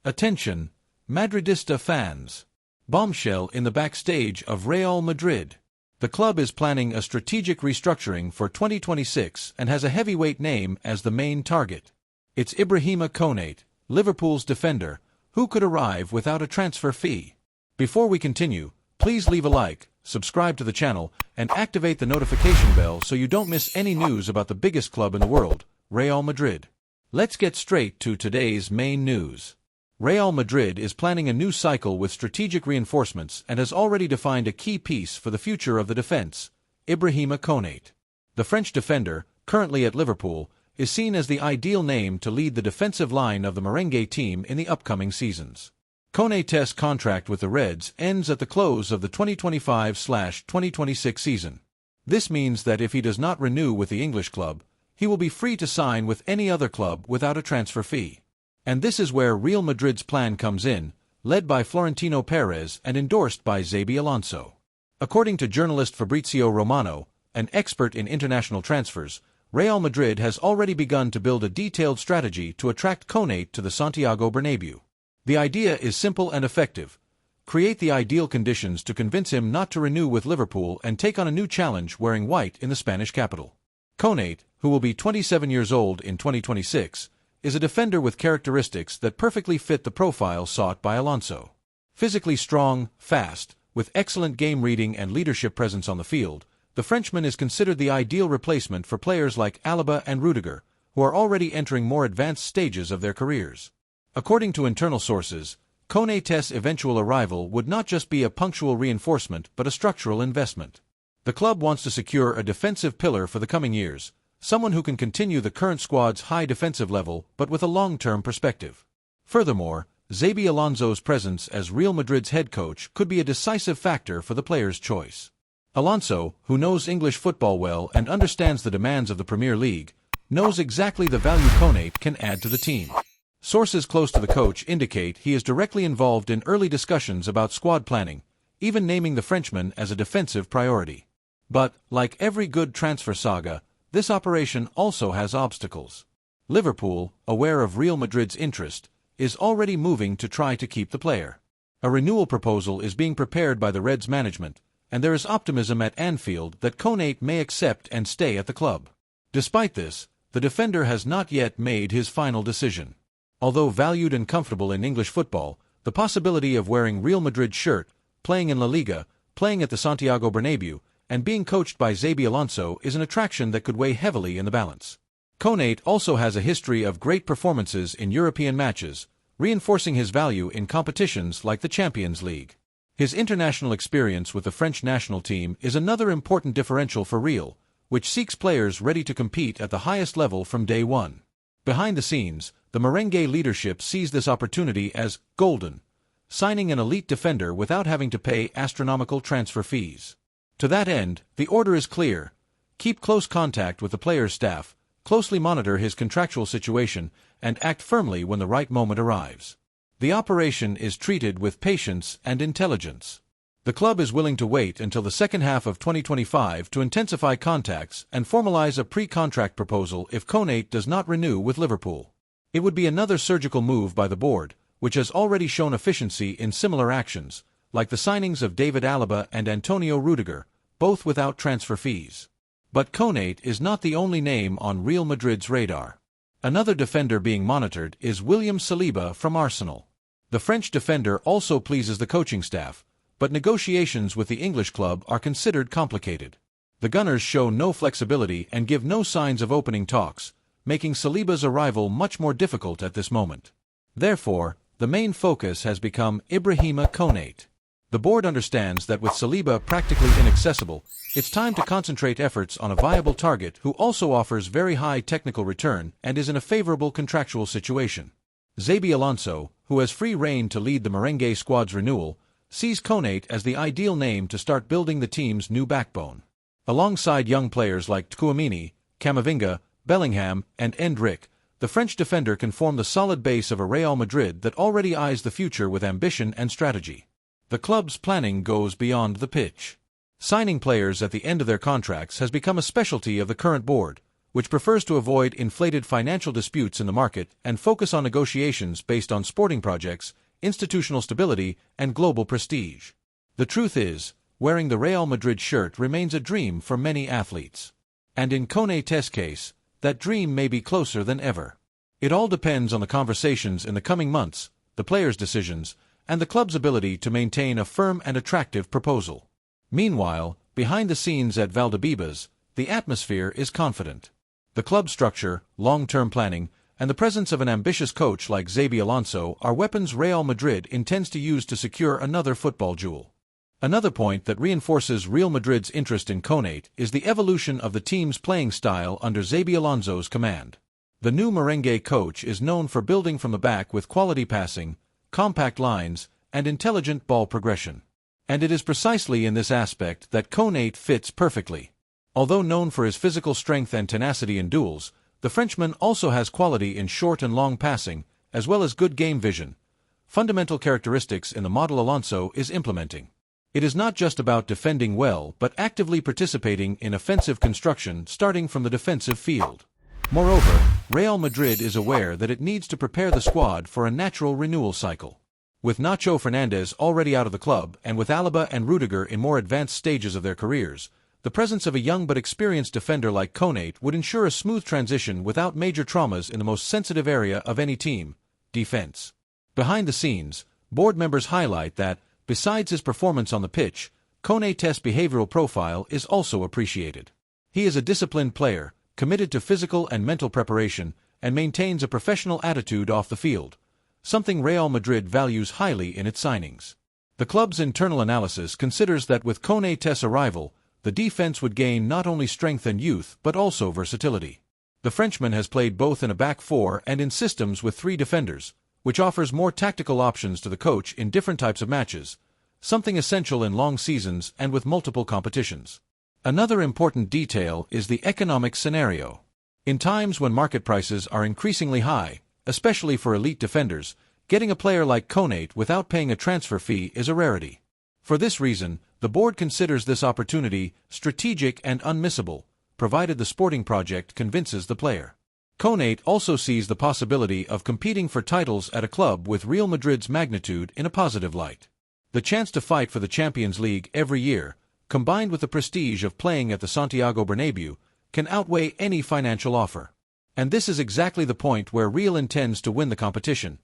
Attention, Madridista fans. Bombshell in the backstage of Real Madrid. The club is planning a strategic restructuring for 2026 and has a heavyweight name as the main target. It's Ibrahima Konaté, Liverpool's defender, who could arrive without a transfer fee. Before we continue, please leave a like, subscribe to the channel, and activate the notification bell so you don't miss any news about the biggest club in the world, Real Madrid. Let's get straight to today's main news. Real Madrid is planning a new cycle with strategic reinforcements and has already defined a key piece for the future of the defense, Ibrahima Konaté. The French defender, currently at Liverpool, is seen as the ideal name to lead the defensive line of the merengue team in the upcoming seasons. Konaté's contract with the Reds ends at the close of the 2025/2026 season. This means that if he does not renew with the English club, he will be free to sign with any other club without a transfer fee. And this is where Real Madrid's plan comes in, led by Florentino Perez and endorsed by Xabi Alonso. According to journalist Fabrizio Romano, an expert in international transfers, Real Madrid has already begun to build a detailed strategy to attract Konaté to the Santiago Bernabéu. The idea is simple and effective. Create the ideal conditions to convince him not to renew with Liverpool and take on a new challenge wearing white in the Spanish capital. Konaté, who will be 27 years old in 2026, is a defender with characteristics that perfectly fit the profile sought by Alonso. Physically strong, fast, with excellent game reading and leadership presence on the field, the Frenchman is considered the ideal replacement for players like Alaba and Rudiger, who are already entering more advanced stages of their careers. According to internal sources, Konaté's eventual arrival would not just be a punctual reinforcement but a structural investment. The club wants to secure a defensive pillar for the coming years, someone who can continue the current squad's high defensive level but with a long-term perspective. Furthermore, Xabi Alonso's presence as Real Madrid's head coach could be a decisive factor for the player's choice. Alonso, who knows English football well and understands the demands of the Premier League, knows exactly the value Konaté can add to the team. Sources close to the coach indicate he is directly involved in early discussions about squad planning, even naming the Frenchman as a defensive priority. But, like every good transfer saga, this operation also has obstacles. Liverpool, aware of Real Madrid's interest, is already moving to try to keep the player. A renewal proposal is being prepared by the Reds management, and there is optimism at Anfield that Konaté may accept and stay at the club. Despite this, the defender has not yet made his final decision. Although valued and comfortable in English football, the possibility of wearing Real Madrid's shirt, playing in La Liga, playing at the Santiago Bernabéu, and being coached by Xabi Alonso is an attraction that could weigh heavily in the balance. Konaté also has a history of great performances in European matches, reinforcing his value in competitions like the Champions League. His international experience with the French national team is another important differential for Real, which seeks players ready to compete at the highest level from day one. Behind the scenes, the merengue leadership sees this opportunity as golden, signing an elite defender without having to pay astronomical transfer fees. To that end, the order is clear: keep close contact with the player's staff, closely monitor his contractual situation, and act firmly when the right moment arrives. The operation is treated with patience and intelligence. The club is willing to wait until the second half of 2025 to intensify contacts and formalize a pre-contract proposal if Konaté does not renew with Liverpool. It would be another surgical move by the board, which has already shown efficiency in similar actions, like the signings of David Alaba and Antonio Rudiger, both without transfer fees. But Konaté is not the only name on Real Madrid's radar. Another defender being monitored is William Saliba from Arsenal. The French defender also pleases the coaching staff, but negotiations with the English club are considered complicated. The Gunners show no flexibility and give no signs of opening talks, making Saliba's arrival much more difficult at this moment. Therefore, the main focus has become Ibrahima Konaté. The board understands that with Saliba practically inaccessible, it's time to concentrate efforts on a viable target who also offers very high technical return and is in a favorable contractual situation. Xabi Alonso, who has free rein to lead the merengue squad's renewal, sees Konaté as the ideal name to start building the team's new backbone. Alongside young players like Tchouaméni, Camavinga, Bellingham, and Endrick, the French defender can form the solid base of a Real Madrid that already eyes the future with ambition and strategy. The club's planning goes beyond the pitch. Signing players at the end of their contracts has become a specialty of the current board, which prefers to avoid inflated financial disputes in the market and focus on negotiations based on sporting projects, institutional stability, and global prestige. The truth is, wearing the Real Madrid shirt remains a dream for many athletes. And in Konaté's case, that dream may be closer than ever. It all depends on the conversations in the coming months, the players' decisions, and the club's ability to maintain a firm and attractive proposal. Meanwhile, behind the scenes at Valdebebas, the atmosphere is confident. The club structure, long-term planning, and the presence of an ambitious coach like Xabi Alonso are weapons Real Madrid intends to use to secure another football jewel. Another point that reinforces Real Madrid's interest in Konaté is the evolution of the team's playing style under Xabi Alonso's command. The new merengue coach is known for building from the back with quality passing, compact lines, and intelligent ball progression. And it is precisely in this aspect that Konaté fits perfectly. Although known for his physical strength and tenacity in duels, the Frenchman also has quality in short and long passing, as well as good game vision, fundamental characteristics in the model Alonso is implementing. It is not just about defending well but actively participating in offensive construction starting from the defensive field. Moreover, Real Madrid is aware that it needs to prepare the squad for a natural renewal cycle. With Nacho Fernandez already out of the club and with Alaba and Rudiger in more advanced stages of their careers, the presence of a young but experienced defender like Konaté would ensure a smooth transition without major traumas in the most sensitive area of any team, defense. Behind the scenes, board members highlight that, besides his performance on the pitch, Konaté's behavioral profile is also appreciated. He is a disciplined player, committed to physical and mental preparation, and maintains a professional attitude off the field, something Real Madrid values highly in its signings. The club's internal analysis considers that with Konaté's arrival, the defense would gain not only strength and youth but also versatility. The Frenchman has played both in a back four and in systems with three defenders, which offers more tactical options to the coach in different types of matches, something essential in long seasons and with multiple competitions. Another important detail is the economic scenario. In times when market prices are increasingly high, especially for elite defenders, getting a player like Konaté without paying a transfer fee is a rarity. For this reason, the board considers this opportunity strategic and unmissable, provided the sporting project convinces the player. Konaté also sees the possibility of competing for titles at a club with Real Madrid's magnitude in a positive light. The chance to fight for the Champions League every year, combined with the prestige of playing at the Santiago Bernabéu, can outweigh any financial offer. And this is exactly the point where Real intends to win the competition,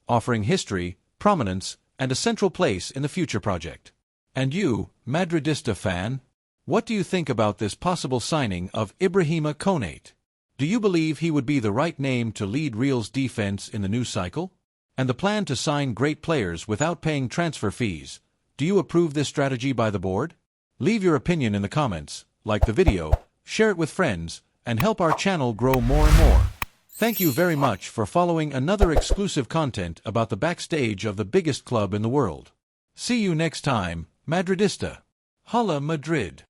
offering history, prominence, and a central place in the future project. And you, Madridista fan, what do you think about this possible signing of Ibrahima Konaté? Do you believe he would be the right name to lead Real's defense in the new cycle? And the plan to sign great players without paying transfer fees, do you approve this strategy by the board? Leave your opinion in the comments, like the video, share it with friends, and help our channel grow more and more. Thank you very much for following another exclusive content about the backstage of the biggest club in the world. See you next time, Madridista. Hala Madrid.